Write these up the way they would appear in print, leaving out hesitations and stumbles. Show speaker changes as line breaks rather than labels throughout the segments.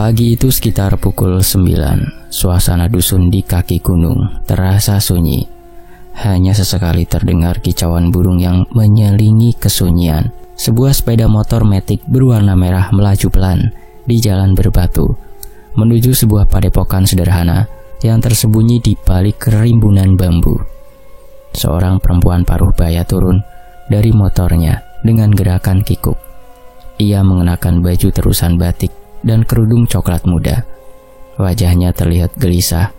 Pagi itu sekitar pukul 9, suasana dusun di kaki gunung terasa sunyi. Hanya sesekali terdengar kicauan burung yang menyelingi kesunyian. Sebuah sepeda motor matic berwarna merah melaju pelan di jalan berbatu menuju sebuah padepokan sederhana yang tersembunyi di balik rimbunan bambu. Seorang perempuan paruh baya turun dari motornya dengan gerakan kikuk. Ia mengenakan baju terusan batik dan kerudung coklat muda. Wajahnya terlihat gelisah,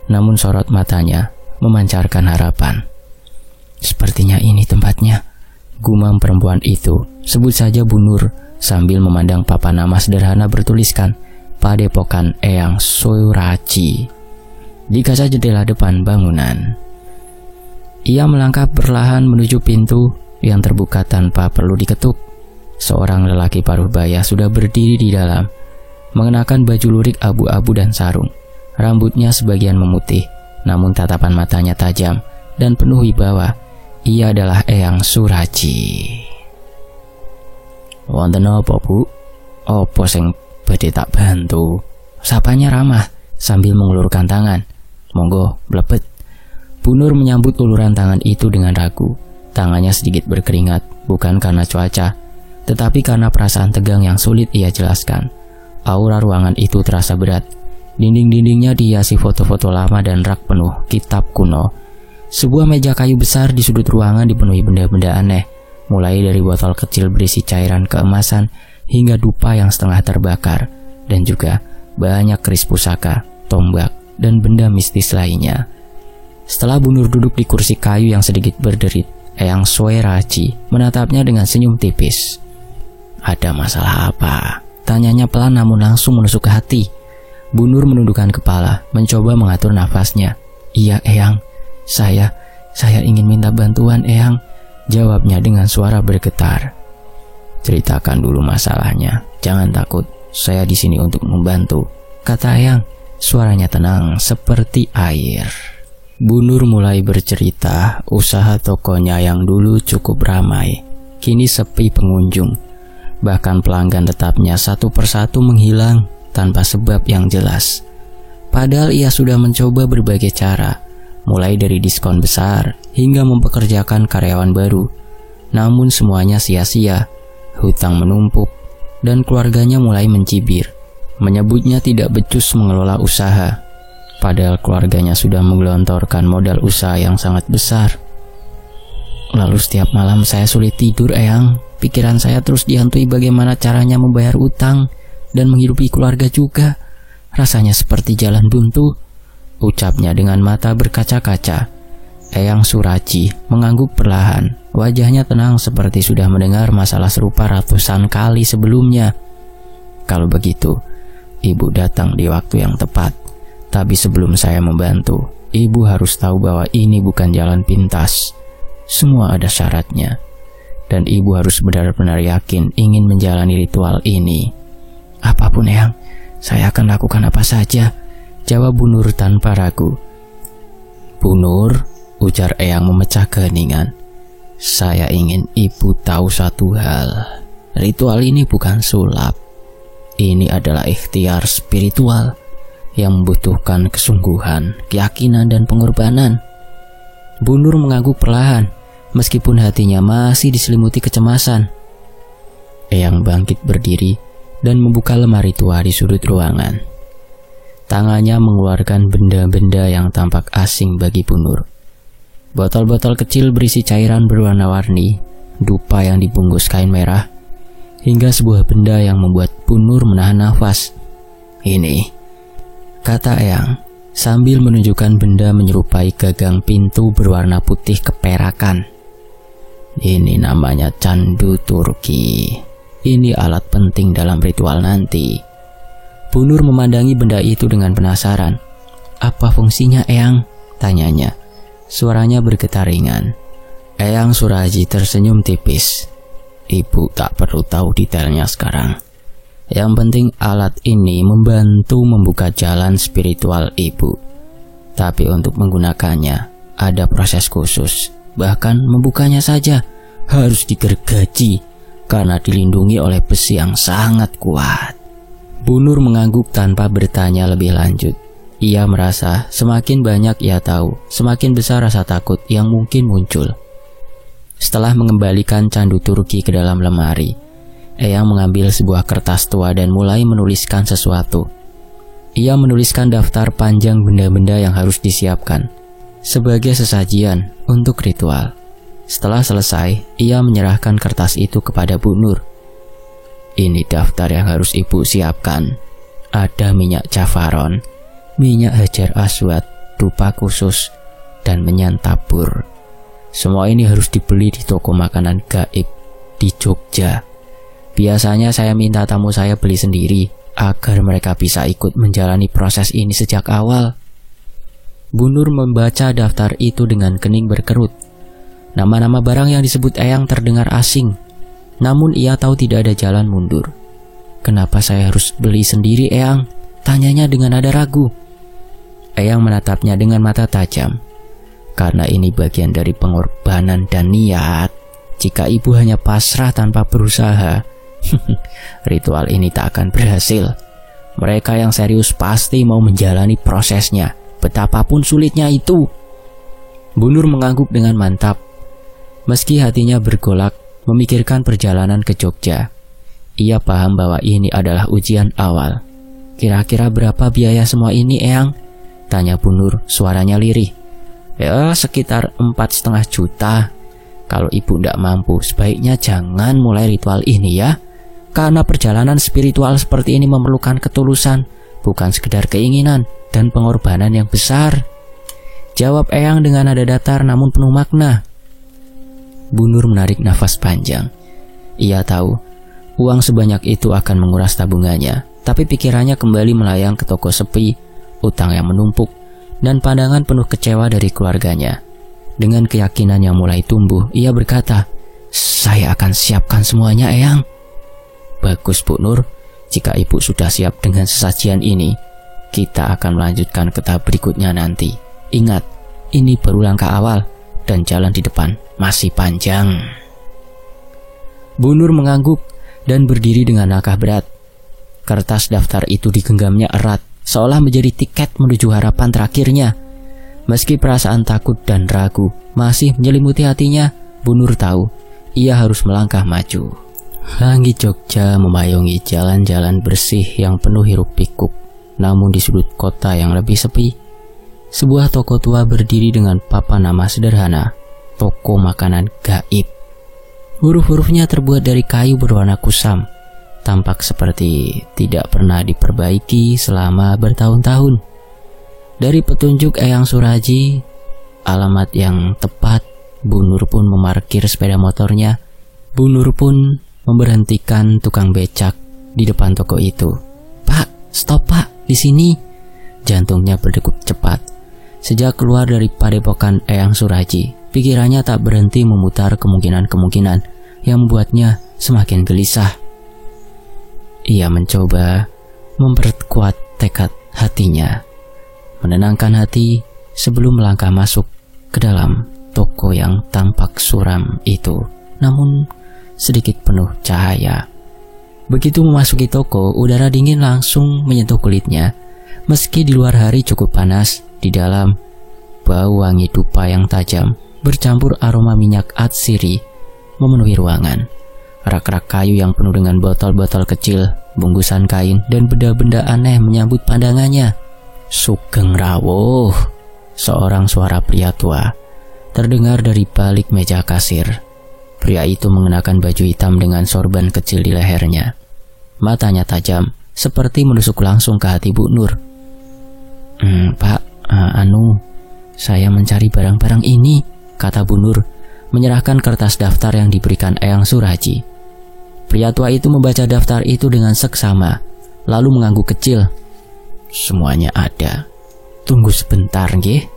namun sorot matanya memancarkan harapan. "Sepertinya ini tempatnya," gumam perempuan itu. "Sebut saja Bu Nur," sambil memandang papan nama sederhana bertuliskan Padepokan Eyang Suraci di kaca jendela depan bangunan. Ia melangkah perlahan menuju pintu yang terbuka tanpa perlu diketuk. Seorang lelaki paruh baya sudah berdiri di dalam, mengenakan baju lurik abu-abu dan sarung. Rambutnya sebagian memutih, namun tatapan matanya tajam dan penuh wibawa. Ia adalah Eyang Suraci. "Wonten apa, Bu? Apa sing badhe tak bantu?" Sapanya ramah sambil mengulurkan tangan. "Monggo, mlebet." Bu Nur menyambut uluran tangan itu dengan ragu. Tangannya sedikit berkeringat, bukan karena cuaca, tetapi karena perasaan tegang yang sulit ia jelaskan. Aura ruangan itu terasa berat. Dinding-dindingnya dihiasi foto-foto lama dan rak penuh kitab kuno. Sebuah meja kayu besar di sudut ruangan dipenuhi benda-benda aneh, mulai dari botol kecil berisi cairan keemasan hingga dupa yang setengah terbakar, dan juga banyak keris pusaka, tombak, dan benda mistis lainnya. Setelah Bu Nur duduk di kursi kayu yang sedikit berderit, Eyang Suraci menatapnya dengan senyum tipis. "Ada masalah apa?" tanyanya pelan namun langsung menusuk ke hati. Bu Nur menundukkan kepala, mencoba mengatur nafasnya. "Iya, Eyang, saya ingin minta bantuan, Eyang," jawabnya dengan suara bergetar. "Ceritakan dulu masalahnya, jangan takut, saya di sini untuk membantu," kata Eyang. Suaranya tenang seperti air. Bu Nur mulai bercerita usaha tokonya yang dulu cukup ramai, kini sepi pengunjung. Bahkan pelanggan tetapnya satu persatu menghilang tanpa sebab yang jelas. Padahal ia sudah mencoba berbagai cara, mulai dari diskon besar hingga mempekerjakan karyawan baru. Namun semuanya sia-sia, hutang menumpuk, dan keluarganya mulai mencibir. Menyebutnya tidak becus mengelola usaha, padahal keluarganya sudah menggelontorkan modal usaha yang sangat besar. "Lalu setiap malam saya sulit tidur, Eyang. Pikiran saya terus dihantui bagaimana caranya membayar utang dan menghidupi keluarga juga. Rasanya seperti jalan buntu," ucapnya dengan mata berkaca-kaca. Eyang Suraci mengangguk perlahan. Wajahnya tenang seperti sudah mendengar masalah serupa ratusan kali sebelumnya. "Kalau begitu, Ibu datang di waktu yang tepat. Tapi sebelum saya membantu, Ibu harus tahu bahwa ini bukan jalan pintas. Semua ada syaratnya. Dan Ibu harus benar-benar yakin ingin menjalani ritual ini." "Apapun, Eyang, saya akan lakukan apa saja," jawab Bu Nur tanpa ragu. "Bu Nur," ujar Eyang memecah keheningan, "saya ingin Ibu tahu satu hal. Ritual ini bukan sulap. Ini adalah ikhtiar spiritual yang membutuhkan kesungguhan, keyakinan, dan pengorbanan." Bu Nur mengangguk perlahan, meskipun hatinya masih diselimuti kecemasan. Eyang bangkit berdiri dan membuka lemari tua di sudut ruangan. Tangannya mengeluarkan benda-benda yang tampak asing bagi Bu Nur. Botol-botol kecil berisi cairan berwarna-warni, dupa yang dibungkus kain merah, hingga sebuah benda yang membuat Bu Nur menahan nafas. "Ini," kata Eyang, sambil menunjukkan benda menyerupai gagang pintu berwarna putih keperakan. "Ini namanya candu Turki. Ini alat penting dalam ritual nanti." Bu Nur memandangi benda itu dengan penasaran. "Apa fungsinya, Eyang?" tanyanya. Suaranya bergetar ringan. Eyang Suraci tersenyum tipis. "Ibu tak perlu tahu detailnya sekarang. Yang penting alat ini membantu membuka jalan spiritual Ibu. Tapi untuk menggunakannya ada proses khusus. Bahkan membukanya saja harus digergaji karena dilindungi oleh besi yang sangat kuat." Bu Nur mengangguk tanpa bertanya lebih lanjut. Ia merasa semakin banyak ia tahu, semakin besar rasa takut yang mungkin muncul. Setelah mengembalikan candu Turki ke dalam lemari, Eyang mengambil sebuah kertas tua dan mulai menuliskan sesuatu. Ia menuliskan daftar panjang benda-benda yang harus disiapkan sebagai sesajian untuk ritual. Setelah selesai, ia menyerahkan kertas itu kepada Bu Nur. Ini daftar yang harus ibu siapkan. Ada minyak jafaron, minyak hajar aswad, dupa khusus, dan menyan tabur. Semua ini harus dibeli di toko makanan gaib di Jogja. Biasanya saya minta tamu saya beli sendiri agar mereka bisa ikut menjalani proses ini sejak awal. Bu Nur membaca daftar itu dengan kening berkerut. Nama-nama barang yang disebut Eyang terdengar asing, namun ia tahu tidak ada jalan mundur. Kenapa saya harus beli sendiri, Eyang? Tanyanya dengan nada ragu. Eyang menatapnya dengan mata tajam. Karena ini bagian dari pengorbanan dan niat. Jika ibu hanya pasrah tanpa berusaha, ritual ini tak akan berhasil. Mereka yang serius pasti mau menjalani prosesnya, betapapun sulitnya itu. Bu Nur mengangguk dengan mantap. Meski hatinya bergolak memikirkan perjalanan ke Jogja, ia paham bahwa ini adalah ujian awal. Kira-kira berapa biaya semua ini, Eyang? Tanya Bu Nur, suaranya lirih. Ya, sekitar 4,5 juta. Kalau ibu tidak mampu, sebaiknya jangan mulai ritual ini ya. Karena perjalanan spiritual seperti ini memerlukan ketulusan, bukan sekedar keinginan dan pengorbanan yang besar. Jawab Eyang dengan nada datar namun penuh makna. Bu Nur menarik nafas panjang. Ia tahu uang sebanyak itu akan menguras tabungannya, tapi pikirannya kembali melayang ke toko sepi, utang yang menumpuk, dan pandangan penuh kecewa dari keluarganya. Dengan keyakinan yang mulai tumbuh, ia berkata, "Saya akan siapkan semuanya, Eyang." Bagus, Bu Nur. Jika ibu sudah siap dengan sesajian ini, kita akan melanjutkan ke tahap berikutnya nanti. Ingat, ini baru langkah awal, dan jalan di depan masih panjang. Bu Nur mengangguk dan berdiri dengan langkah berat. Kertas daftar itu digenggamnya erat, seolah menjadi tiket menuju harapan terakhirnya. Meski perasaan takut dan ragu masih menyelimuti hatinya, Bu Nur tahu ia harus melangkah maju. Langit Jogja memayungi jalan-jalan bersih yang penuh hiruk pikuk. Namun di sudut kota yang lebih sepi, sebuah toko tua berdiri dengan papan nama sederhana, toko makanan gaib. Huruf-hurufnya terbuat dari kayu berwarna kusam, tampak seperti tidak pernah diperbaiki selama bertahun-tahun. Dari petunjuk Eyang Suraji, alamat yang tepat, Bu Nur pun memarkir sepeda motornya. Bu Nur pun memberhentikan tukang becak di depan toko itu. "Pak, stop Pak, di sini." Jantungnya berdegup cepat. Sejak keluar dari padepokan Eyang Suraji, pikirannya tak berhenti memutar kemungkinan-kemungkinan yang membuatnya semakin gelisah. Ia mencoba memperkuat tekad hatinya, menenangkan hati sebelum melangkah masuk ke dalam toko yang tampak suram itu, namun sedikit penuh cahaya. Begitu memasuki toko, udara dingin langsung menyentuh kulitnya. Meski di luar hari cukup panas, di dalam bau wangi dupa yang tajam bercampur aroma minyak atsiri memenuhi ruangan. Rak-rak kayu yang penuh dengan botol-botol kecil, bungkusan kain, dan benda-benda aneh menyambut pandangannya. "Sugeng rawuh," seorang suara pria tua terdengar dari balik meja kasir. Pria itu mengenakan baju hitam dengan sorban kecil di lehernya. Matanya tajam, seperti menusuk langsung ke hati Bu Nur. Pak, saya mencari barang-barang ini," kata Bu Nur, menyerahkan kertas daftar yang diberikan Eyang Suraji. Pria tua itu membaca daftar itu dengan seksama, lalu mengangguk kecil. "Semuanya ada. Tunggu sebentar, nggih,"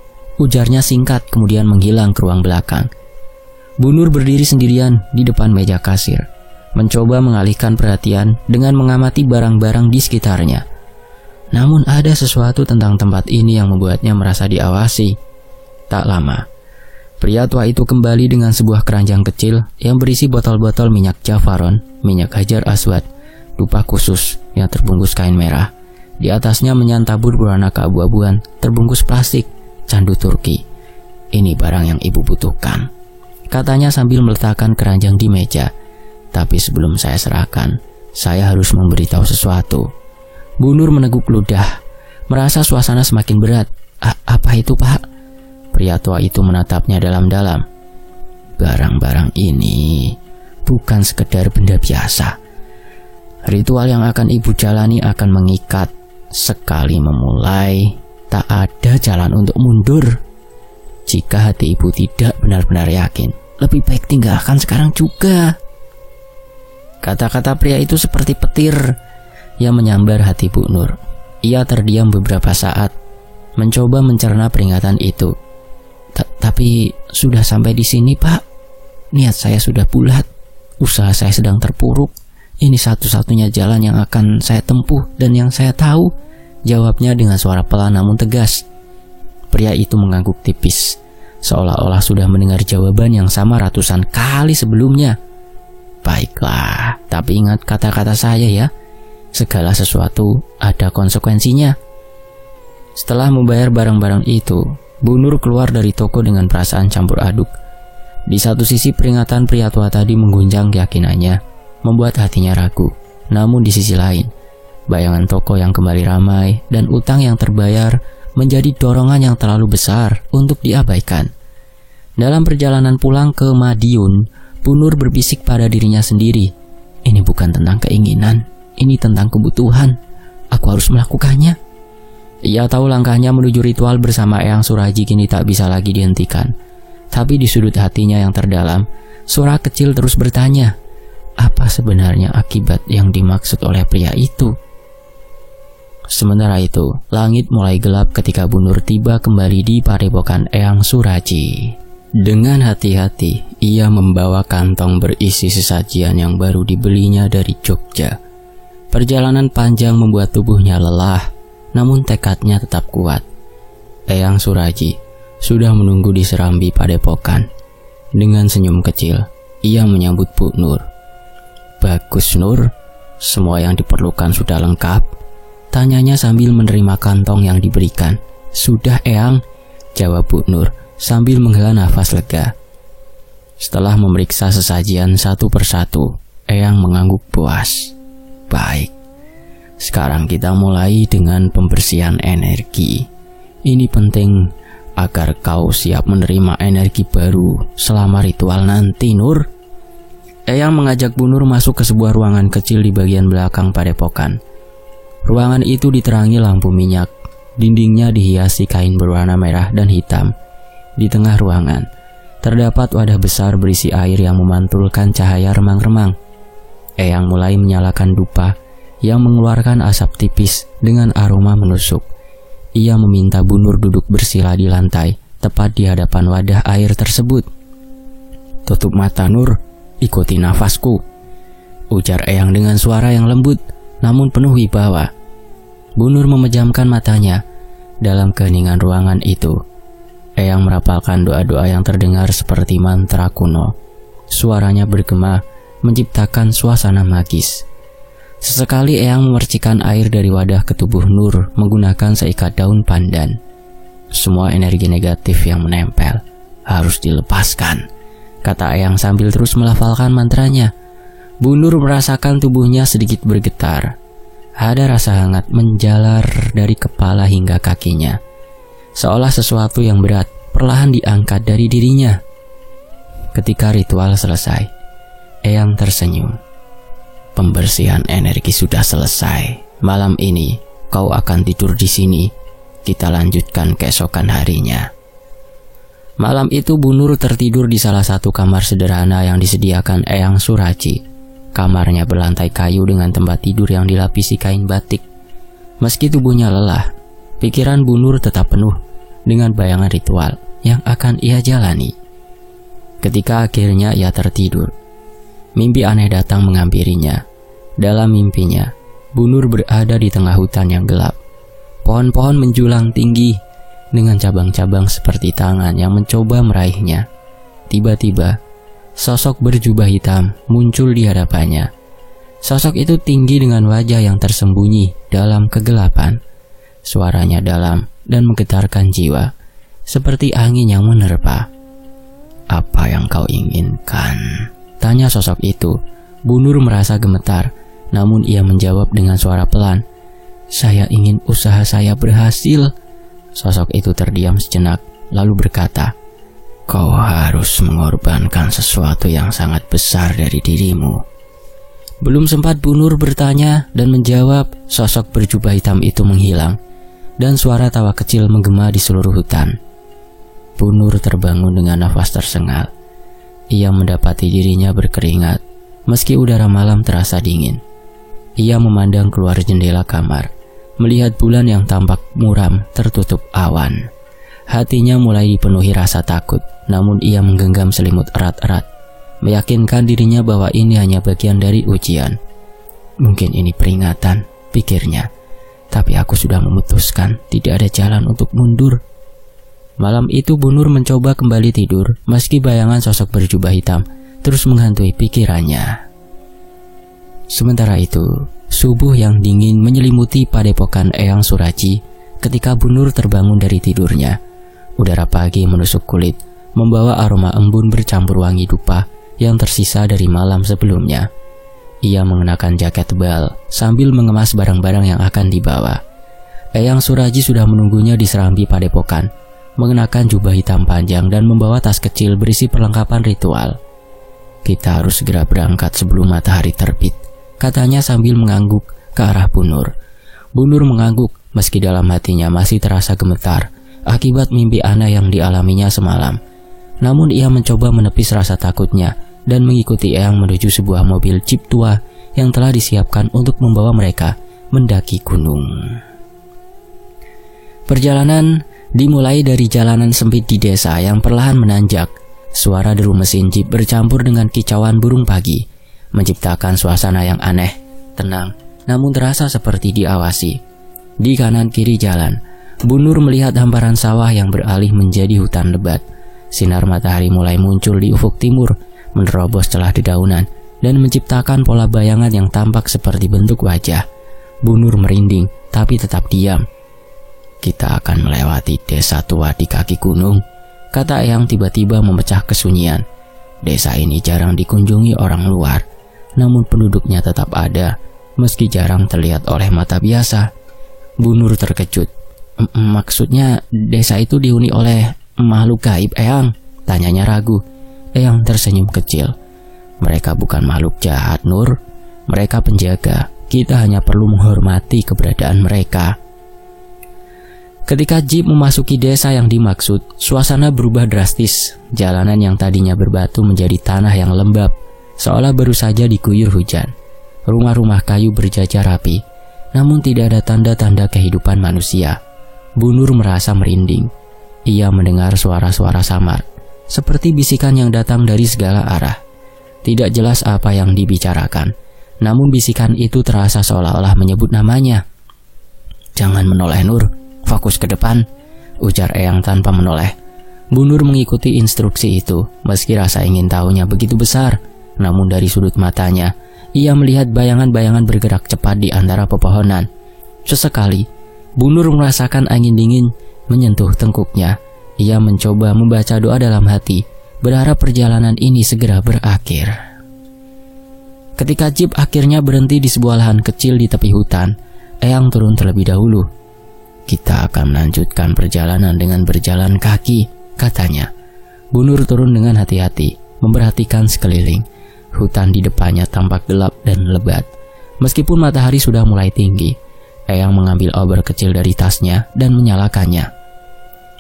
ujarnya singkat kemudian menghilang ke ruang belakang. Bu Nur berdiri sendirian di depan meja kasir, mencoba mengalihkan perhatian dengan mengamati barang-barang di sekitarnya. Namun ada sesuatu tentang tempat ini yang membuatnya merasa diawasi. Tak lama, pria tua itu kembali dengan sebuah keranjang kecil yang berisi botol-botol minyak jafaron, minyak hajar aswad, dupa khusus yang terbungkus kain merah. Di atasnya menyantabur berwarna keabu-abuan, terbungkus plastik, candu Turki. Ini barang yang ibu butuhkan, katanya sambil meletakkan keranjang di meja. Tapi sebelum saya serahkan, saya harus memberitahu sesuatu. Bu Nur meneguk ludah, merasa suasana semakin berat. Apa itu, Pak? Pria tua itu menatapnya dalam-dalam. Barang-barang ini bukan sekedar benda biasa. Ritual yang akan ibu jalani akan mengikat. Sekali memulai, tak ada jalan untuk mundur. Jika hati ibu tidak benar-benar yakin, lebih baik tinggalkan sekarang juga. Kata-kata pria itu seperti petir yang menyambar hati Bu Nur. Ia terdiam beberapa saat, mencoba mencerna peringatan itu. Tapi sudah sampai di sini, Pak. Niat saya sudah bulat. Usaha saya sedang terpuruk. Ini satu-satunya jalan yang akan saya tempuh dan yang saya tahu, jawabnya dengan suara pelan namun tegas. Pria itu mengangguk tipis, seolah-olah sudah mendengar jawaban yang sama ratusan kali sebelumnya. Baiklah, tapi ingat kata-kata saya ya. Segala sesuatu ada konsekuensinya. Setelah membayar barang-barang itu, Bu Nur keluar dari toko dengan perasaan campur aduk. Di satu sisi peringatan pria tua tadi mengguncang keyakinannya, membuat hatinya ragu. Namun di sisi lain, bayangan toko yang kembali ramai dan utang yang terbayar menjadi dorongan yang terlalu besar untuk diabaikan. Dalam perjalanan pulang ke Madiun, Bu Nur berbisik pada dirinya sendiri. Ini bukan tentang keinginan, ini tentang kebutuhan. Aku harus melakukannya. Ia tahu langkahnya menuju ritual bersama Eyang Suraji kini tak bisa lagi dihentikan. Tapi di sudut hatinya yang terdalam, suara kecil terus bertanya, apa sebenarnya akibat yang dimaksud oleh pria itu? Sementara itu, langit mulai gelap ketika Bu Nur tiba kembali di padepokan Eyang Suraji. Dengan hati-hati, ia membawa kantong berisi sesajian yang baru dibelinya dari Jogja. Perjalanan panjang membuat tubuhnya lelah, namun tekadnya tetap kuat. Eyang Suraji sudah menunggu di serambi padepokan. Dengan senyum kecil, ia menyambut Bu Nur. Bagus, Nur, semua yang diperlukan sudah lengkap. Tanyanya sambil menerima kantong yang diberikan. Sudah, Eyang, jawab Bu Nur sambil menghela nafas lega. Setelah memeriksa sesajian satu persatu, Eyang mengangguk puas. Baik, sekarang kita mulai dengan pembersihan energi. Ini penting agar kau siap menerima energi baru selama ritual nanti, Nur. Eyang mengajak Bu Nur masuk ke sebuah ruangan kecil di bagian belakang padepokan. Ruangan itu diterangi lampu minyak. Dindingnya dihiasi kain berwarna merah dan hitam. Di tengah ruangan terdapat wadah besar berisi air yang memantulkan cahaya remang-remang. Eyang mulai menyalakan dupa yang mengeluarkan asap tipis dengan aroma menusuk. Ia meminta Bu Nur duduk bersila di lantai, tepat di hadapan wadah air tersebut. Tutup mata, Nur, ikuti nafasku, ujar Eyang dengan suara yang lembut namun penuh wibawa. Bu Nur memejamkan matanya. Dalam keheningan ruangan itu, Eyang merapalkan doa-doa yang terdengar seperti mantra kuno. Suaranya bergema, menciptakan suasana magis. Sesekali Eyang memercikan air dari wadah ke tubuh Nur menggunakan seikat daun pandan. Semua energi negatif yang menempel harus dilepaskan, kata Eyang sambil terus melafalkan mantranya. Bu Nur merasakan tubuhnya sedikit bergetar. Ada rasa hangat menjalar dari kepala hingga kakinya, seolah sesuatu yang berat perlahan diangkat dari dirinya. Ketika ritual selesai, Eyang tersenyum. Pembersihan energi sudah selesai. Malam ini kau akan tidur di sini. Kita lanjutkan keesokan harinya. Malam itu Bu Nur tertidur di salah satu kamar sederhana yang disediakan Eyang Suraji. Kamarnya berlantai kayu dengan tempat tidur yang dilapisi kain batik. Meski tubuhnya lelah, pikiran Bu Nur tetap penuh dengan bayangan ritual yang akan ia jalani. Ketika akhirnya ia tertidur, mimpi aneh datang menghampirinya. Dalam mimpinya, Bu Nur berada di tengah hutan yang gelap. Pohon-pohon menjulang tinggi dengan cabang-cabang seperti tangan yang mencoba meraihnya. Tiba-tiba, sosok berjubah hitam muncul di hadapannya. Sosok itu tinggi dengan wajah yang tersembunyi dalam kegelapan. Suaranya dalam dan menggetarkan jiwa, seperti angin yang menerpa. "Apa yang kau inginkan?" tanya sosok itu. Bu Nur merasa gemetar, namun ia menjawab dengan suara pelan, "Saya ingin usaha saya berhasil." Sosok itu terdiam sejenak, lalu berkata, "Kau harus mengorbankan sesuatu yang sangat besar dari dirimu." Belum sempat Bu Nur bertanya dan menjawab, sosok berjubah hitam itu menghilang, dan suara tawa kecil menggema di seluruh hutan. Bu Nur terbangun dengan nafas tersengal. Ia mendapati dirinya berkeringat, meski udara malam terasa dingin. Ia memandang keluar jendela kamar, melihat bulan yang tampak muram tertutup awan. Hatinya mulai dipenuhi rasa takut, namun ia menggenggam selimut erat-erat, meyakinkan dirinya bahwa ini hanya bagian dari ujian. Mungkin ini peringatan, pikirnya. Tapi aku sudah memutuskan, tidak ada jalan untuk mundur. Malam itu Bu Nur mencoba kembali tidur, meski bayangan sosok berjubah hitam terus menghantui pikirannya. Sementara itu, subuh yang dingin menyelimuti padepokan Eyang Suraji ketika Bu Nur terbangun dari tidurnya. Udara pagi menusuk kulit, membawa aroma embun bercampur wangi dupa yang tersisa dari malam sebelumnya. Ia mengenakan jaket tebal sambil mengemas barang-barang yang akan dibawa. Eyang Suraji sudah menunggunya di serambi padepokan, mengenakan jubah hitam panjang dan membawa tas kecil berisi perlengkapan ritual. "Kita harus segera berangkat sebelum matahari terbit," katanya sambil mengangguk ke arah Bu Nur. Bu Nur mengangguk meski dalam hatinya masih terasa gemetar akibat mimpi aneh yang dialaminya semalam. Namun ia mencoba menepis rasa takutnya dan mengikuti Eyang menuju sebuah mobil jeep tua yang telah disiapkan untuk membawa mereka mendaki gunung. Perjalanan dimulai dari jalanan sempit di desa yang perlahan menanjak. Suara deru mesin jeep bercampur dengan kicauan burung pagi, menciptakan suasana yang aneh, tenang, namun terasa seperti diawasi. Di kanan kiri jalan, Bu Nur melihat hamparan sawah yang beralih menjadi hutan lebat. Sinar matahari mulai muncul di ufuk timur, menerobos celah dedaunan dan menciptakan pola bayangan yang tampak seperti bentuk wajah. Bu Nur merinding, tapi tetap diam. "Kita akan melewati desa tua di kaki gunung," kata Eyang tiba-tiba memecah kesunyian. Desa ini jarang dikunjungi orang luar, namun penduduknya tetap ada, meski jarang terlihat oleh mata biasa. Bu Nur terkejut. Maksudnya desa itu dihuni oleh makhluk gaib, Eyang?" tanyanya ragu. Eyang tersenyum kecil. "Mereka bukan makhluk jahat, Nur. Mereka penjaga. Kita hanya perlu menghormati keberadaan mereka." Ketika jeep memasuki desa yang dimaksud, suasana berubah drastis. Jalanan yang tadinya berbatu menjadi tanah yang lembab, seolah baru saja diguyur hujan. Rumah-rumah kayu berjajar rapi, namun tidak ada tanda-tanda kehidupan manusia. Bu Nur merasa merinding. Ia mendengar suara-suara samar, seperti bisikan yang datang dari segala arah. Tidak jelas apa yang dibicarakan, namun bisikan itu terasa seolah-olah menyebut namanya. "Jangan menoleh, Nur. Fokus ke depan," ujar Eyang tanpa menoleh. Bu Nur mengikuti instruksi itu, meski rasa ingin tahunya begitu besar. Namun dari sudut matanya, ia melihat bayangan-bayangan bergerak cepat di antara pepohonan. Sesekali, Bu Nur merasakan angin dingin menyentuh tengkuknya. Ia mencoba membaca doa dalam hati, berharap perjalanan ini segera berakhir. Ketika jeep akhirnya berhenti di sebuah lahan kecil di tepi hutan, Eyang turun terlebih dahulu. "Kita akan melanjutkan perjalanan dengan berjalan kaki," katanya. Bu Nur turun dengan hati-hati, memperhatikan sekeliling. Hutan di depannya tampak gelap dan lebat. Meskipun matahari sudah mulai tinggi, Eyang mengambil obor kecil dari tasnya dan menyalakannya.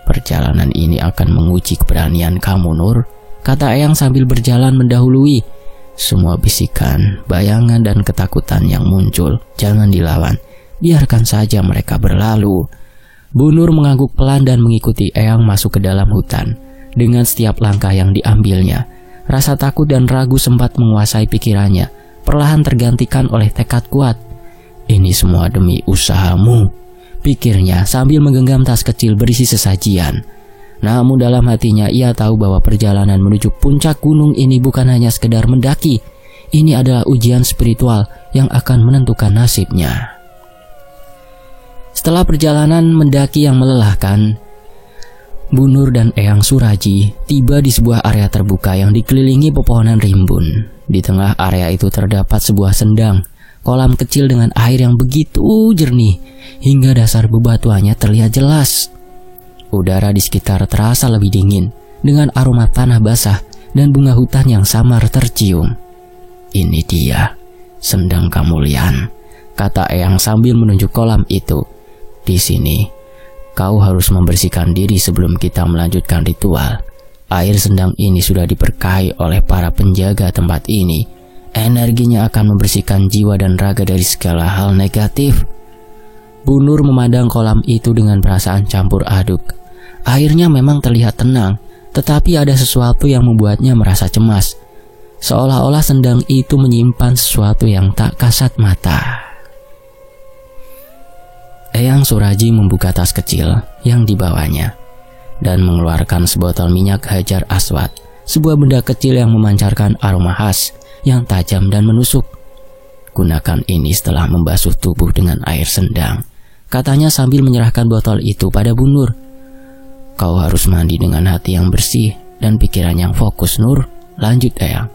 "Perjalanan ini akan menguji keberanian kamu, Nur," kata Eyang sambil berjalan mendahului. "Semua bisikan, bayangan dan ketakutan yang muncul, jangan dilawan. Biarkan saja mereka berlalu." Bu Nur mengangguk pelan dan mengikuti Eyang masuk ke dalam hutan. Dengan setiap langkah yang diambilnya, rasa takut dan ragu sempat menguasai pikirannya, perlahan tergantikan oleh tekad kuat. "Ini semua demi usahamu," pikirnya sambil menggenggam tas kecil berisi sesajian. Namun dalam hatinya ia tahu bahwa perjalanan menuju puncak gunung ini bukan hanya sekedar mendaki. ini adalah ujian spiritual yang akan menentukan nasibnya. Setelah perjalanan mendaki yang melelahkan, Bu Nur dan Eyang Suraji tiba di sebuah area terbuka yang dikelilingi pepohonan rimbun. Di tengah area itu terdapat sebuah sendang, kolam kecil dengan air yang begitu jernih hingga dasar bebatuannya terlihat jelas. Udara di sekitar terasa lebih dingin dengan aroma tanah basah dan bunga hutan yang samar tercium. "Ini dia, Sendang Kamulyan," kata Eyang sambil menunjuk kolam itu. "Di sini, kau harus membersihkan diri sebelum kita melanjutkan ritual. Air sendang ini sudah diberkahi oleh para penjaga tempat ini. Energinya akan membersihkan jiwa dan raga dari segala hal negatif." Bu Nur memandang kolam itu dengan perasaan campur aduk. Airnya memang terlihat tenang, tetapi ada sesuatu yang membuatnya merasa cemas. Seolah-olah sendang itu menyimpan sesuatu yang tak kasat mata. Eyang Suraji membuka tas kecil yang dibawanya dan mengeluarkan sebotol minyak hajar aswad, sebuah benda kecil yang memancarkan aroma khas yang tajam dan menusuk. "Gunakan ini setelah membasuh tubuh dengan air sendang," katanya sambil menyerahkan botol itu pada Bu Nur. "Kau harus mandi dengan hati yang bersih dan pikiran yang fokus, Nur," lanjut Eyang.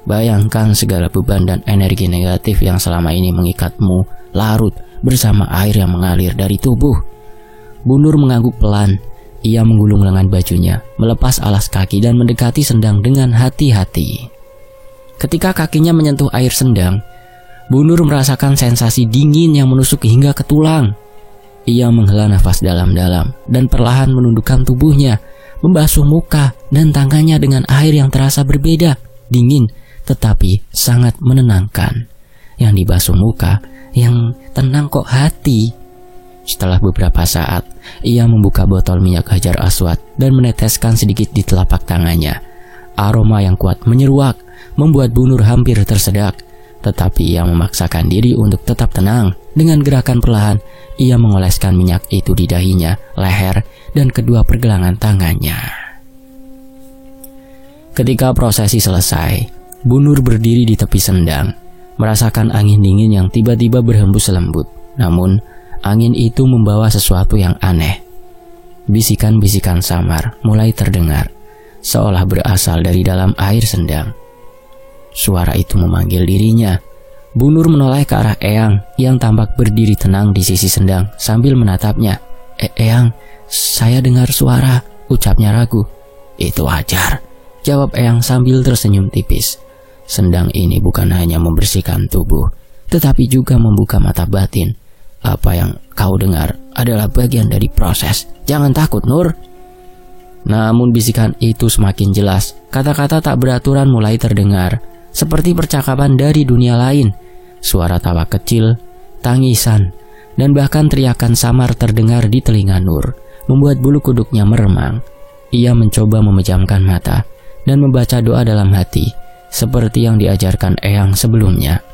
"Bayangkan segala beban dan energi negatif yang selama ini mengikatmu larut bersama air yang mengalir dari tubuh." Bu Nur mengangguk pelan. Ia menggulung lengan bajunya, melepas alas kaki dan mendekati sendang dengan hati-hati. Ketika kakinya menyentuh air sendang, Bu Nur merasakan sensasi dingin yang menusuk hingga ke tulang. Ia menghela nafas dalam-dalam dan perlahan menundukkan tubuhnya, membasuh muka dan tangannya dengan air yang terasa berbeda, dingin tetapi sangat menenangkan. Yang dibasuh muka, yang tenang kok hati. Setelah beberapa saat, ia membuka botol minyak hajar aswad dan meneteskan sedikit di telapak tangannya. Aroma yang kuat menyeruak, membuat Bu Nur hampir tersedak. Tetapi ia memaksakan diri untuk tetap tenang. Dengan gerakan perlahan, ia mengoleskan minyak itu di dahinya, leher, dan kedua pergelangan tangannya. Ketika prosesi selesai, Bu Nur berdiri di tepi sendang, merasakan angin dingin yang tiba-tiba berhembus lembut. Namun, angin itu membawa sesuatu yang aneh. Bisikan-bisikan samar mulai terdengar, seolah berasal dari dalam air sendang. Suara itu memanggil dirinya. Bu Nur menoleh ke arah Eyang yang tampak berdiri tenang di sisi sendang sambil menatapnya. Eyang, saya dengar suara," ucapnya ragu. "Itu wajar," jawab Eyang sambil tersenyum tipis. "Sendang ini bukan hanya membersihkan tubuh, tetapi juga membuka mata batin. Apa yang kau dengar adalah bagian dari proses. Jangan takut, Nur." Namun bisikan itu semakin jelas. Kata-kata tak beraturan mulai terdengar, seperti percakapan dari dunia lain. Suara tawa kecil, tangisan, dan bahkan teriakan samar terdengar di telinga Nur, membuat bulu kuduknya meremang. Ia mencoba memejamkan mata dan membaca doa dalam hati, seperti yang diajarkan Eyang sebelumnya.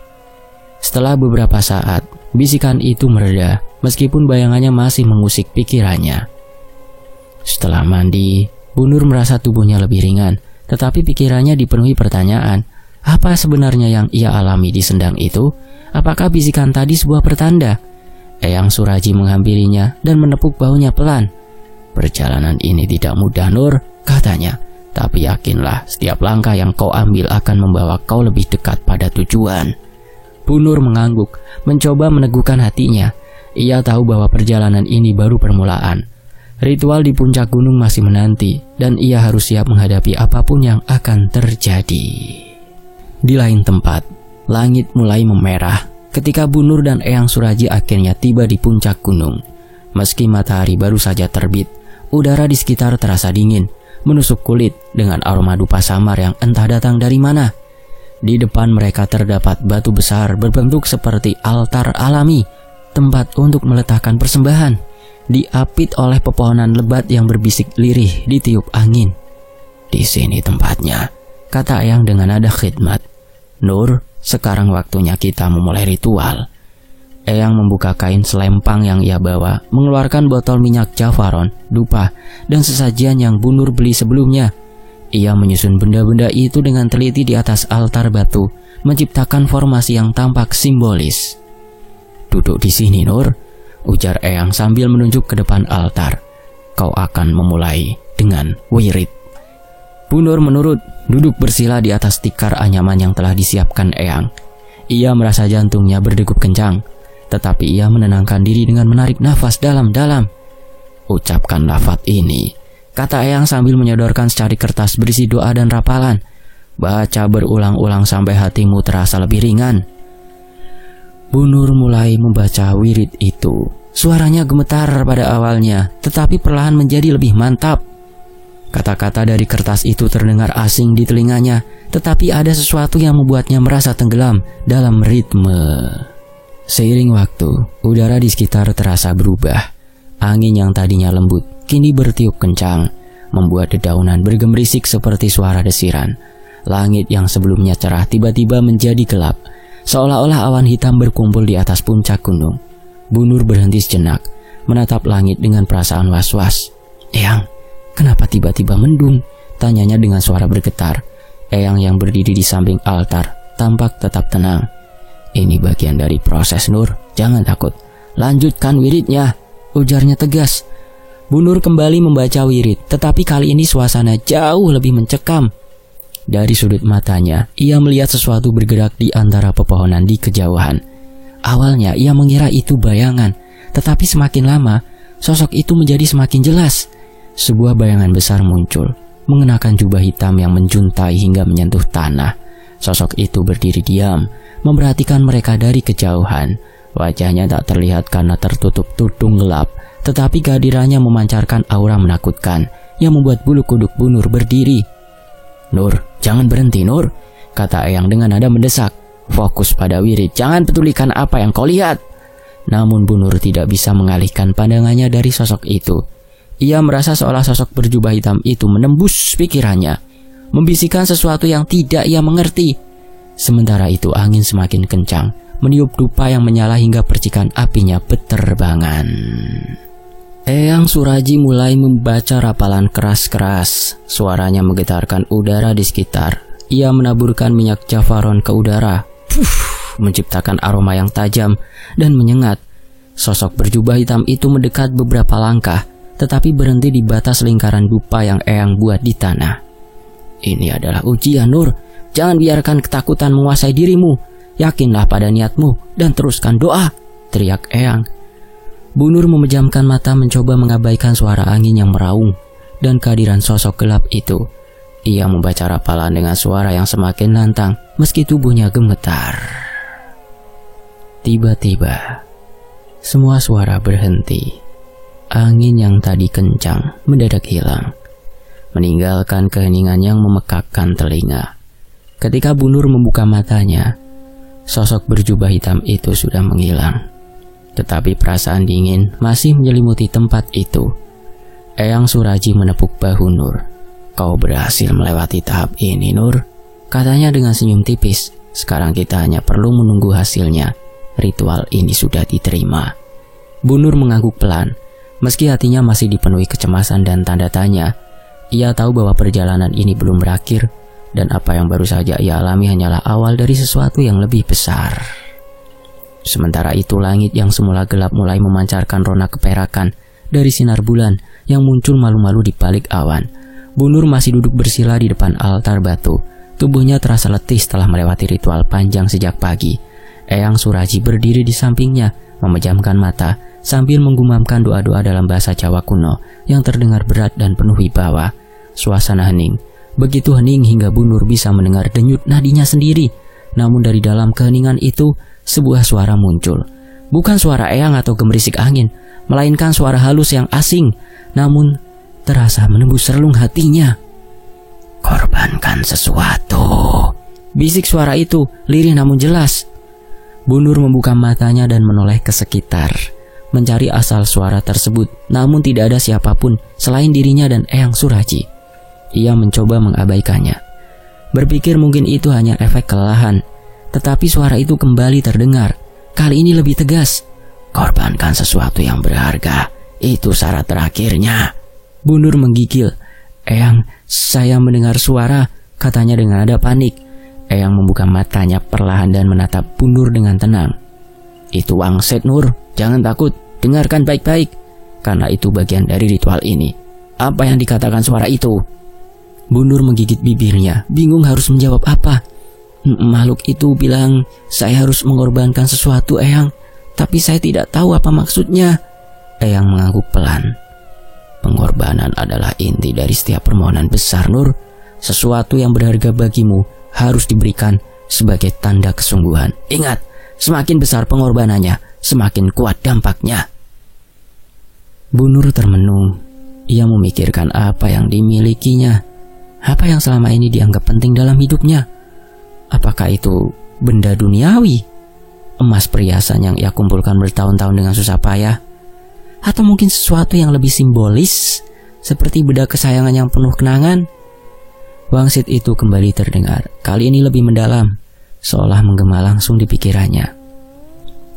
Setelah beberapa saat, bisikan itu mereda, meskipun bayangannya masih mengusik pikirannya. Setelah mandi, Bu Nur merasa tubuhnya lebih ringan, tetapi pikirannya dipenuhi pertanyaan. Apa sebenarnya yang ia alami di sendang itu? Apakah bisikan tadi sebuah pertanda? Eyang Suraji menghampirinya dan menepuk bahunya pelan. "Perjalanan ini tidak mudah, Nur," katanya. "Tapi yakinlah, setiap langkah yang kau ambil akan membawa kau lebih dekat pada tujuan." Bu Nur mengangguk, mencoba meneguhkan hatinya. Ia tahu bahwa perjalanan ini baru permulaan. Ritual di puncak gunung masih menanti, dan ia harus siap menghadapi apapun yang akan terjadi. Di lain tempat, langit mulai memerah ketika Bu Nur dan Eyang Suraji akhirnya tiba di puncak gunung. Meski matahari baru saja terbit, udara di sekitar terasa dingin, menusuk kulit dengan aroma dupa samar yang entah datang dari mana. Di depan mereka terdapat batu besar berbentuk seperti altar alami, tempat untuk meletakkan persembahan, diapit oleh pepohonan lebat yang berbisik lirih ditiup angin. "Di sini tempatnya," kata Eyang dengan nada khidmat. "Nur, sekarang waktunya kita memulai ritual." Eyang membuka kain selempang yang ia bawa, mengeluarkan botol minyak Javaron, dupa, dan sesajian yang Bu Nur beli sebelumnya. Ia menyusun benda-benda itu dengan teliti di atas altar batu, menciptakan formasi yang tampak simbolis. "Duduk di sini, Nur," ujar Eyang sambil menunjuk ke depan altar. "Kau akan memulai dengan wirid." Bu Nur menurut, duduk bersila di atas tikar anyaman yang telah disiapkan Eyang. Ia merasa jantungnya berdegup kencang, tetapi ia menenangkan diri dengan menarik nafas dalam-dalam. "Ucapkan lafaz ini," kata Eyang sambil menyodorkan secari kertas berisi doa dan rapalan. "Baca berulang-ulang sampai hatimu terasa lebih ringan." Bu Nur mulai membaca wirid itu. Suaranya gemetar pada awalnya, tetapi perlahan menjadi lebih mantap. Kata-kata dari kertas itu terdengar asing di telinganya, tetapi ada sesuatu yang membuatnya merasa tenggelam dalam ritme. Seiring waktu, udara di sekitar terasa berubah. Angin yang tadinya lembut kini bertiup kencang, membuat dedaunan bergemerisik seperti suara desiran. Langit yang sebelumnya cerah tiba-tiba menjadi gelap, seolah-olah awan hitam berkumpul di atas puncak gunung. Bu Nur berhenti sejenak, menatap langit dengan perasaan was-was. "Eyang, kenapa tiba-tiba mendung?" tanyanya dengan suara bergetar. Eyang yang berdiri di samping altar tampak tetap tenang. "Ini bagian dari proses, Nur, jangan takut. Lanjutkan wiridnya," ujarnya tegas. Bu Nur kembali membaca wirid, tetapi kali ini suasana jauh lebih mencekam. Dari sudut matanya, ia melihat sesuatu bergerak di antara pepohonan di kejauhan. Awalnya ia mengira itu bayangan, tetapi semakin lama, sosok itu menjadi semakin jelas. Sebuah bayangan besar muncul, mengenakan jubah hitam yang menjuntai hingga menyentuh tanah. Sosok itu berdiri diam, memperhatikan mereka dari kejauhan. Wajahnya tak terlihat karena tertutup tudung gelap, tetapi kehadirannya memancarkan aura menakutkan yang membuat bulu kuduk Bu Nur berdiri. "Nur, jangan berhenti, Nur," kata Eyang dengan nada mendesak. "Fokus pada wirid, jangan pedulikan apa yang kau lihat." Namun Bu Nur tidak bisa mengalihkan pandangannya dari sosok itu. Ia merasa seolah sosok berjubah hitam itu menembus pikirannya, membisikkan sesuatu yang tidak ia mengerti. Sementara itu angin semakin kencang, meniup dupa yang menyala hingga percikan apinya berterbangan. Eyang Suraji mulai membaca rapalan keras-keras. Suaranya menggetarkan udara di sekitar. Ia menaburkan minyak jafaron ke udara, menciptakan aroma yang tajam dan menyengat. Sosok berjubah hitam itu mendekat beberapa langkah, tetapi berhenti di batas lingkaran dupa yang Eyang buat di tanah. "Ini adalah ujian, Nur. Jangan biarkan ketakutan menguasai dirimu. Yakinlah pada niatmu dan teruskan doa," teriak Eyang. Bu Nur memejamkan mata mencoba mengabaikan suara angin yang meraung dan kehadiran sosok gelap itu. Ia membaca rapalan dengan suara yang semakin lantang meski tubuhnya gemetar. Tiba-tiba, semua suara berhenti. Angin yang tadi kencang mendadak hilang, meninggalkan keheningan yang memekakkan telinga. Ketika Bu Nur membuka matanya, sosok berjubah hitam itu sudah menghilang. Tetapi perasaan dingin masih menyelimuti tempat itu. Eyang Suraji menepuk bahu Nur. "Kau berhasil melewati tahap ini, Nur," katanya dengan senyum tipis. "Sekarang kita hanya perlu menunggu hasilnya. Ritual ini sudah diterima." Bu Nur mengangguk pelan, meski hatinya masih dipenuhi kecemasan dan tanda tanya. Ia tahu bahwa perjalanan ini belum berakhir, dan apa yang baru saja ia alami hanyalah awal dari sesuatu yang lebih besar. Sementara itu langit yang semula gelap mulai memancarkan rona keperakan dari sinar bulan yang muncul malu-malu di balik awan. Bu Nur masih duduk bersila di depan altar batu. Tubuhnya terasa letih setelah melewati ritual panjang sejak pagi. Eyang Suraji berdiri di sampingnya, memejamkan mata sambil menggumamkan doa-doa dalam bahasa Jawa kuno yang terdengar berat dan penuh wibawa. Suasana hening, begitu hening hingga Bu Nur bisa mendengar denyut nadinya sendiri. Namun dari dalam keheningan itu, sebuah suara muncul. Bukan suara Eyang atau gemerisik angin, melainkan suara halus yang asing, namun terasa menembus relung hatinya. "Korbankan sesuatu," bisik suara itu, lirih namun jelas. Bu Nur membuka matanya dan menoleh ke sekitar, mencari asal suara tersebut, namun tidak ada siapapun selain dirinya dan Eyang Suraji. Ia mencoba mengabaikannya, berpikir mungkin itu hanya efek kelelahan. Tetapi suara itu kembali terdengar, kali ini lebih tegas. "Korbankan sesuatu yang berharga, itu syarat terakhirnya." Bu Nur menggigil. "Eyang, saya mendengar suara," katanya dengan nada panik. Eyang membuka matanya perlahan dan menatap Bu Nur dengan tenang. Itu Wangsit, Nur, jangan takut, dengarkan baik-baik, karena itu bagian dari ritual ini. Apa yang dikatakan suara itu? Bu Nur menggigit bibirnya, bingung harus menjawab apa. Makhluk itu bilang saya harus mengorbankan sesuatu, Eyang, tapi saya tidak tahu apa maksudnya. Eyang mengangguk pelan. Pengorbanan adalah inti dari setiap permohonan besar, Nur. Sesuatu yang berharga bagimu harus diberikan sebagai tanda kesungguhan. Ingat, semakin besar pengorbanannya, semakin kuat dampaknya. Bu Nur termenung. Ia memikirkan apa yang dimilikinya, apa yang selama ini dianggap penting dalam hidupnya. Apakah itu benda duniawi, emas perhiasan yang ia kumpulkan bertahun-tahun dengan susah payah, atau mungkin sesuatu yang lebih simbolis, seperti bedak kesayangan yang penuh kenangan? Wangsit itu kembali terdengar, kali ini lebih mendalam, seolah menggema langsung di pikirannya.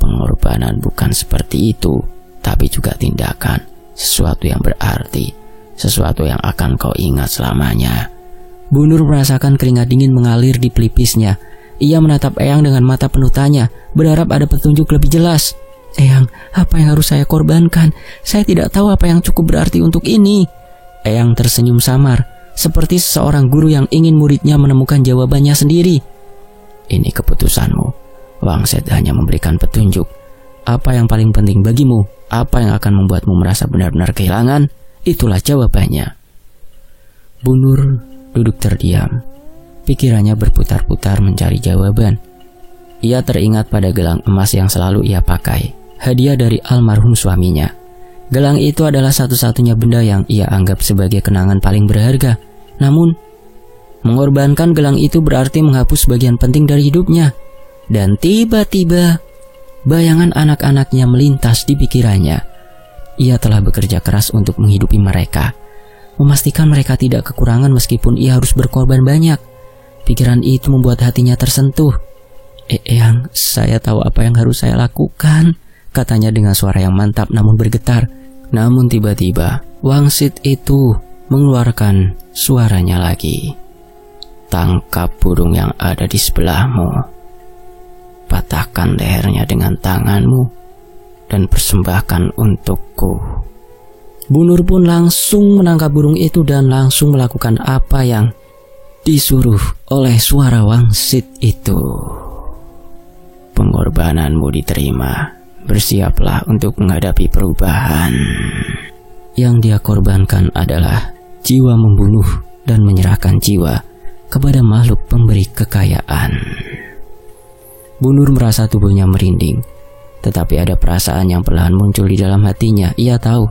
Pengorbanan bukan seperti itu, tapi juga tindakan, sesuatu yang berarti, sesuatu yang akan kau ingat selamanya. Bu Nur merasakan keringat dingin mengalir di pelipisnya. Ia menatap Eyang dengan mata penuh tanya, berharap ada petunjuk lebih jelas. Eyang, apa yang harus saya korbankan? Saya tidak tahu apa yang cukup berarti untuk ini. Eyang tersenyum samar, seperti seseorang guru yang ingin muridnya menemukan jawabannya sendiri. Ini keputusanmu. Wangsit hanya memberikan petunjuk. Apa yang paling penting bagimu, apa yang akan membuatmu merasa benar-benar kehilangan, itulah jawabannya. Bu Nur duduk terdiam. Pikirannya berputar-putar mencari jawaban. Ia teringat pada gelang emas yang selalu ia pakai, hadiah dari almarhum suaminya. Gelang itu adalah satu-satunya benda yang ia anggap sebagai kenangan paling berharga. Namun, mengorbankan gelang itu berarti menghapus bagian penting dari hidupnya. Dan tiba-tiba, bayangan anak-anaknya melintas di pikirannya. Ia telah bekerja keras untuk menghidupi mereka, memastikan mereka tidak kekurangan meskipun ia harus berkorban banyak. Pikiran itu membuat hatinya tersentuh. Eyang, saya tahu apa yang harus saya lakukan, katanya dengan suara yang mantap namun bergetar. Namun tiba-tiba, Wangsit itu mengeluarkan suaranya lagi. Tangkap burung yang ada di sebelahmu, patahkan lehernya dengan tanganmu, dan persembahkan untukku. Bu Nur pun langsung menangkap burung itu dan langsung melakukan apa yang disuruh oleh suara Wangsit itu. Pengorbananmu diterima. Bersiaplah untuk menghadapi perubahan. Yang dia korbankan adalah jiwa membunuh dan menyerahkan jiwa kepada makhluk pemberi kekayaan. Bu Nur merasa tubuhnya merinding, tetapi ada perasaan yang perlahan muncul di dalam hatinya. Ia tahu,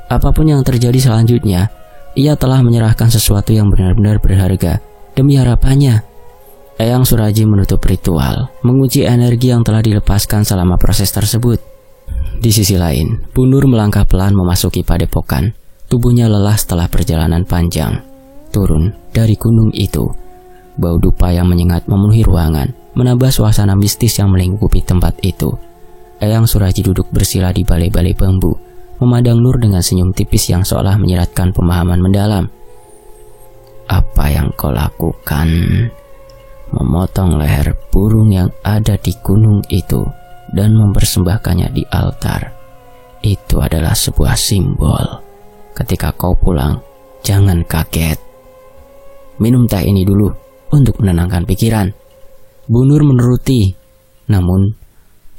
apapun yang terjadi selanjutnya, ia telah menyerahkan sesuatu yang benar-benar berharga demi harapannya. Eyang Suraji menutup ritual, menguji energi yang telah dilepaskan selama proses tersebut. Di sisi lain, Bu Nur melangkah pelan memasuki padepokan. Tubuhnya lelah setelah perjalanan panjang. Turun dari gunung itu, bau dupa yang menyengat memenuhi ruangan, menambah suasana mistis yang melingkupi tempat itu. Eyang Suraji duduk bersila di balai-balai bambu, memandang Nur dengan senyum tipis yang seolah menyeratkan pemahaman mendalam. Apa yang kau lakukan? Memotong leher burung yang ada di gunung itu dan mempersembahkannya di altar. Itu adalah sebuah simbol. Ketika kau pulang, jangan kaget. Minum teh ini dulu untuk menenangkan pikiran. Bu Nur menuruti, namun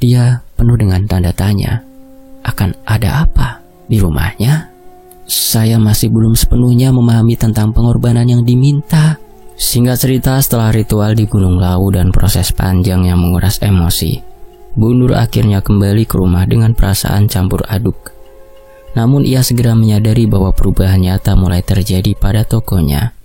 dia penuh dengan tanda tanya. Akan ada apa di rumahnya? Saya masih belum sepenuhnya memahami tentang pengorbanan yang diminta. Singkat cerita, setelah ritual di Gunung Lawu dan proses panjang yang menguras emosi, Bu Nur akhirnya kembali ke rumah dengan perasaan campur aduk. Namun ia segera menyadari bahwa perubahan nyata mulai terjadi pada tokonya.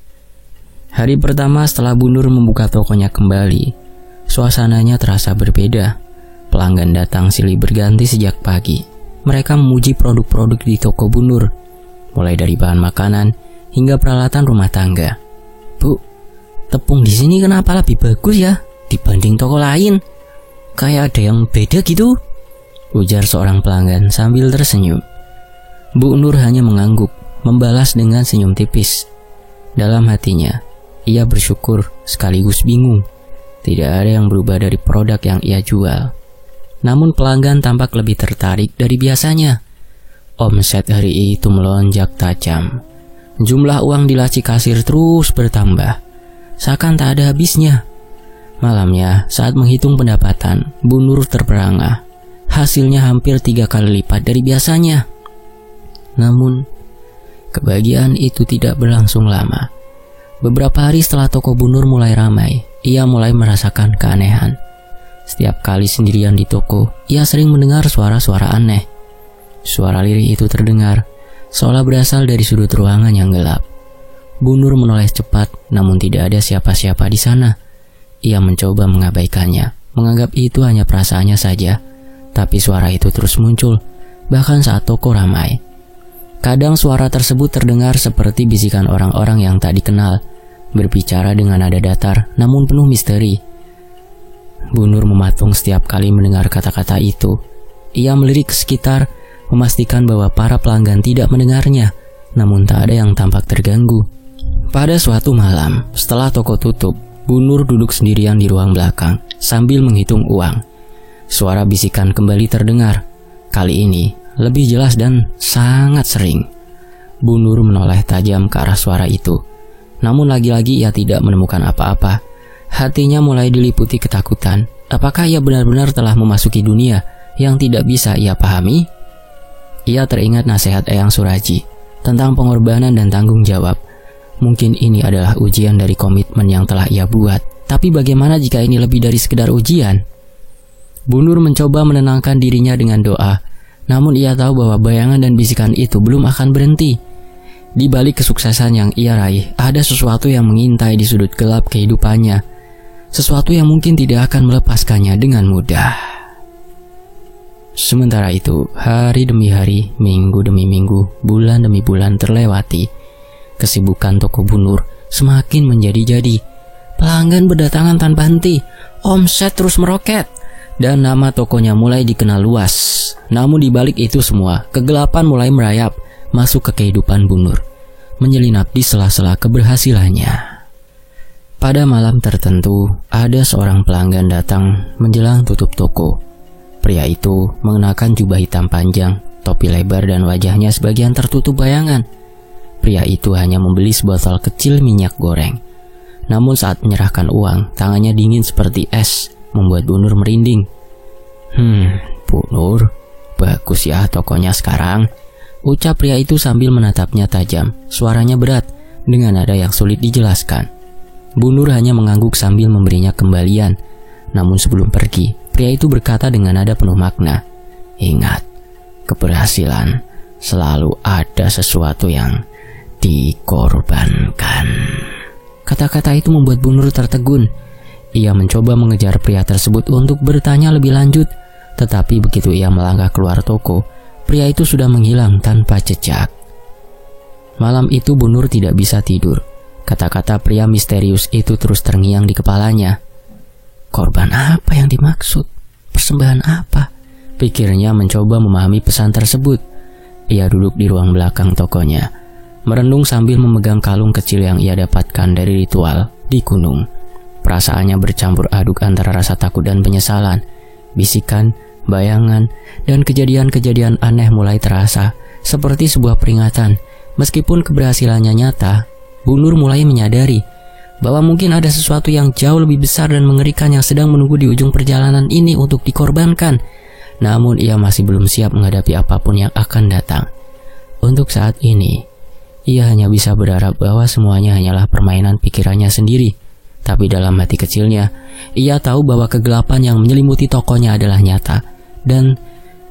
Hari pertama setelah Bu Nur membuka tokonya kembali, suasananya terasa berbeda. Pelanggan datang silih berganti sejak pagi. Mereka memuji produk-produk di toko Bu Nur, mulai dari bahan makanan hingga peralatan rumah tangga. Bu, tepung di sini kenapa lebih bagus ya dibanding toko lain? Kayak ada yang beda gitu, ujar seorang pelanggan sambil tersenyum. Bu Nur hanya mengangguk, membalas dengan senyum tipis. Dalam hatinya, ia bersyukur sekaligus bingung. Tidak ada yang berubah dari produk yang ia jual. Namun pelanggan tampak lebih tertarik dari biasanya. Omset hari itu melonjak tajam. Jumlah uang di laci kasir terus bertambah, seakan tak ada habisnya. Malamnya, saat menghitung pendapatan, Bu Nur terperangah. Hasilnya hampir 3 kali lipat dari biasanya. Namun, kebahagiaan itu tidak berlangsung lama. Beberapa hari setelah toko Bu Nur mulai ramai, ia mulai merasakan keanehan. Setiap kali sendirian di toko, ia sering mendengar suara-suara aneh. Suara lirih itu terdengar, seolah berasal dari sudut ruangan yang gelap. Bu Nur menoleh cepat, namun tidak ada siapa-siapa di sana. Ia mencoba mengabaikannya, menganggap itu hanya perasaannya saja. Tapi suara itu terus muncul, bahkan saat toko ramai. Kadang suara tersebut terdengar seperti bisikan orang-orang yang tak dikenal, berbicara dengan nada datar namun penuh misteri. Bu Nur mematung setiap kali mendengar kata-kata itu. Ia melirik ke sekitar, memastikan bahwa para pelanggan tidak mendengarnya, namun tak ada yang tampak terganggu. Pada suatu malam, setelah toko tutup, Bu Nur duduk sendirian di ruang belakang sambil menghitung uang. Suara bisikan kembali terdengar. Kali ini lebih jelas dan sangat sering. Bu Nur menoleh tajam ke arah suara itu. Namun lagi-lagi ia tidak menemukan apa-apa. Hatinya mulai diliputi ketakutan. Apakah ia benar-benar telah memasuki dunia yang tidak bisa ia pahami? Ia teringat nasihat Eyang Suraji tentang pengorbanan dan tanggung jawab. Mungkin ini adalah ujian dari komitmen yang telah ia buat. Tapi bagaimana jika ini lebih dari sekedar ujian? Bu Nur mencoba menenangkan dirinya dengan doa. Namun ia tahu bahwa bayangan dan bisikan itu belum akan berhenti. Di balik kesuksesan yang ia raih, ada sesuatu yang mengintai di sudut gelap kehidupannya. Sesuatu yang mungkin tidak akan melepaskannya dengan mudah. Sementara itu, hari demi hari, minggu demi minggu, bulan demi bulan terlewati. Kesibukan toko Bu Nur semakin menjadi-jadi. Pelanggan berdatangan tanpa henti, omset terus meroket, dan nama tokonya mulai dikenal luas. Namun di balik itu semua, kegelapan mulai merayap masuk ke kehidupan Bu Nur, menyelinap di sela-sela keberhasilannya. Pada malam tertentu, ada seorang pelanggan datang menjelang tutup toko. Pria itu mengenakan jubah hitam panjang, topi lebar dan wajahnya sebagian tertutup bayangan. Pria itu hanya membeli sebotol kecil minyak goreng. Namun saat menyerahkan uang, tangannya dingin seperti es, membuat Bu Nur merinding. Bu Nur, bagus ya tokonya sekarang, ucap pria itu sambil menatapnya tajam. Suaranya berat, dengan nada yang sulit dijelaskan. Bu Nur hanya mengangguk sambil memberinya kembalian. Namun sebelum pergi, pria itu berkata dengan nada penuh makna, "Ingat, keberhasilan selalu ada sesuatu yang dikorbankan." Kata-kata itu membuat Bu Nur tertegun. Ia mencoba mengejar pria tersebut untuk bertanya lebih lanjut, tetapi begitu ia melangkah keluar toko, pria itu sudah menghilang tanpa jejak. Malam itu Bu Nur tidak bisa tidur. Kata-kata pria misterius itu terus terngiang di kepalanya. Korban apa yang dimaksud? Persembahan apa? Pikirnya mencoba memahami pesan tersebut. Ia duduk di ruang belakang tokonya, merenung sambil memegang kalung kecil yang ia dapatkan dari ritual di gunung. Perasaannya bercampur aduk antara rasa takut dan penyesalan. Bisikan, bayangan, dan kejadian-kejadian aneh mulai terasa seperti sebuah peringatan. Meskipun keberhasilannya nyata, Bu Nur mulai menyadari bahwa mungkin ada sesuatu yang jauh lebih besar dan mengerikan yang sedang menunggu di ujung perjalanan ini untuk dikorbankan. Namun ia masih belum siap menghadapi apapun yang akan datang. Untuk saat ini, ia hanya bisa berharap bahwa semuanya hanyalah permainan pikirannya sendiri. Tapi dalam hati kecilnya, ia tahu bahwa kegelapan yang menyelimuti tokonya adalah nyata. Dan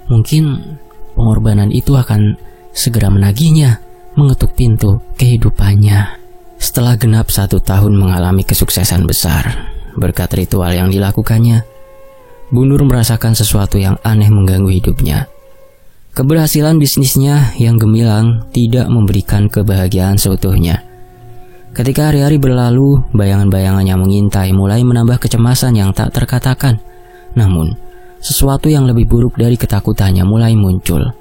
mungkin pengorbanan itu akan segera menagihnya, mengetuk pintu kehidupannya. Setelah genap 1 tahun mengalami kesuksesan besar berkat ritual yang dilakukannya, Bu Nur merasakan sesuatu yang aneh mengganggu hidupnya. Keberhasilan bisnisnya yang gemilang tidak memberikan kebahagiaan seutuhnya. Ketika hari-hari berlalu, bayangan-bayangan yang mengintai mulai menambah kecemasan yang tak terkatakan. Namun, sesuatu yang lebih buruk dari ketakutannya mulai muncul.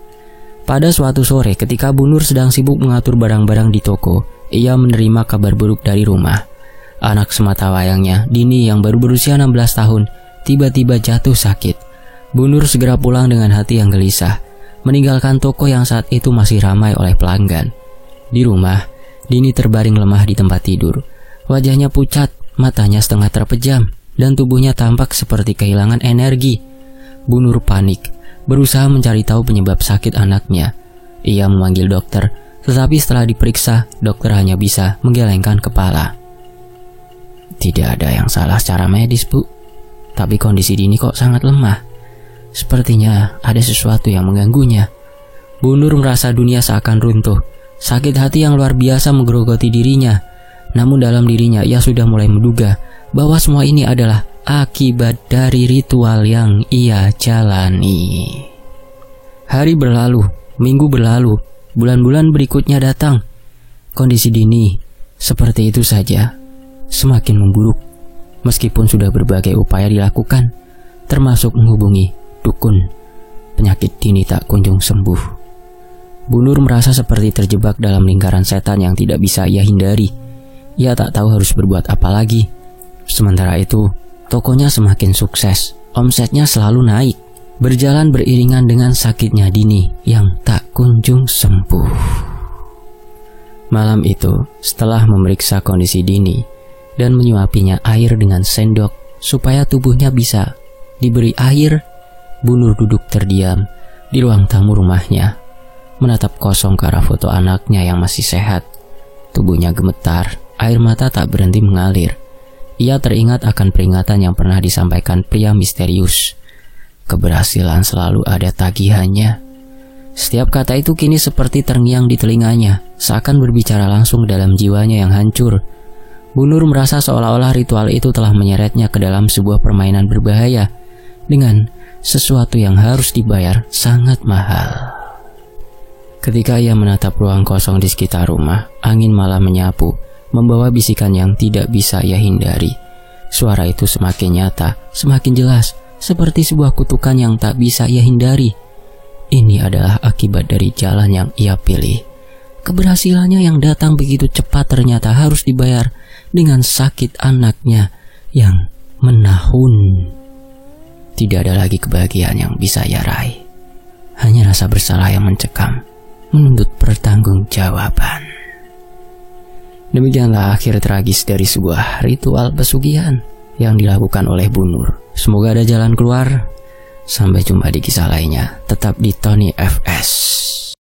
Pada suatu sore ketika Bu Nur sedang sibuk mengatur barang-barang di toko, ia menerima kabar buruk dari rumah. Anak semata wayangnya, Dini yang baru berusia 16 tahun, tiba-tiba jatuh sakit. Bu Nur segera pulang dengan hati yang gelisah, meninggalkan toko yang saat itu masih ramai oleh pelanggan. Di rumah, Dini terbaring lemah di tempat tidur. Wajahnya pucat, matanya setengah terpejam, dan tubuhnya tampak seperti kehilangan energi. Bu Nur panik, berusaha mencari tahu penyebab sakit anaknya. Ia memanggil dokter, tetapi setelah diperiksa, dokter hanya bisa menggelengkan kepala. Tidak ada yang salah secara medis, Bu. Tapi kondisi Dini kok sangat lemah. Sepertinya ada sesuatu yang mengganggunya. Bu Nur merasa dunia seakan runtuh. Sakit hati yang luar biasa menggerogoti dirinya. Namun dalam dirinya ia sudah mulai menduga bahwa semua ini adalah akibat dari ritual yang ia jalani. Hari berlalu, minggu berlalu, bulan-bulan berikutnya datang. Kondisi Dini seperti itu saja, semakin memburuk. Meskipun sudah berbagai upaya dilakukan, termasuk menghubungi dukun, penyakit Dini tak kunjung sembuh. Bu Nur merasa seperti terjebak dalam lingkaran setan yang tidak bisa ia hindari. Ia tak tahu harus berbuat apa lagi. Sementara itu, tokonya semakin sukses, omsetnya selalu naik, berjalan beriringan dengan sakitnya Dini yang tak kunjung sembuh. Malam itu, setelah memeriksa kondisi Dini dan menyuapinya air dengan sendok supaya tubuhnya bisa diberi air, Bu Nur duduk terdiam di ruang tamu rumahnya, menatap kosong ke arah foto anaknya yang masih sehat. Tubuhnya gemetar, air mata tak berhenti mengalir. Ia teringat akan peringatan yang pernah disampaikan pria misterius. Keberhasilan selalu ada tagihannya. Setiap kata itu kini seperti terngiang di telinganya, seakan berbicara langsung dalam jiwanya yang hancur. Bu Nur merasa seolah-olah ritual itu telah menyeretnya ke dalam sebuah permainan berbahaya dengan sesuatu yang harus dibayar sangat mahal. Ketika ia menatap ruang kosong di sekitar rumah, angin malah menyapu, membawa bisikan yang tidak bisa ia hindari. Suara itu semakin nyata, semakin jelas, seperti sebuah kutukan yang tak bisa ia hindari. Ini adalah akibat dari jalan yang ia pilih. Keberhasilannya yang datang begitu cepat ternyata harus dibayar dengan sakit anaknya yang menahun. Tidak ada lagi kebahagiaan yang bisa ia raih. Hanya rasa bersalah yang mencekam, menuntut pertanggungjawaban. Demikianlah akhir tragis dari sebuah ritual pesugihan yang dilakukan oleh Bu Nur. Semoga ada jalan keluar. Sampai jumpa di kisah lainnya. Tetap di Tony FS.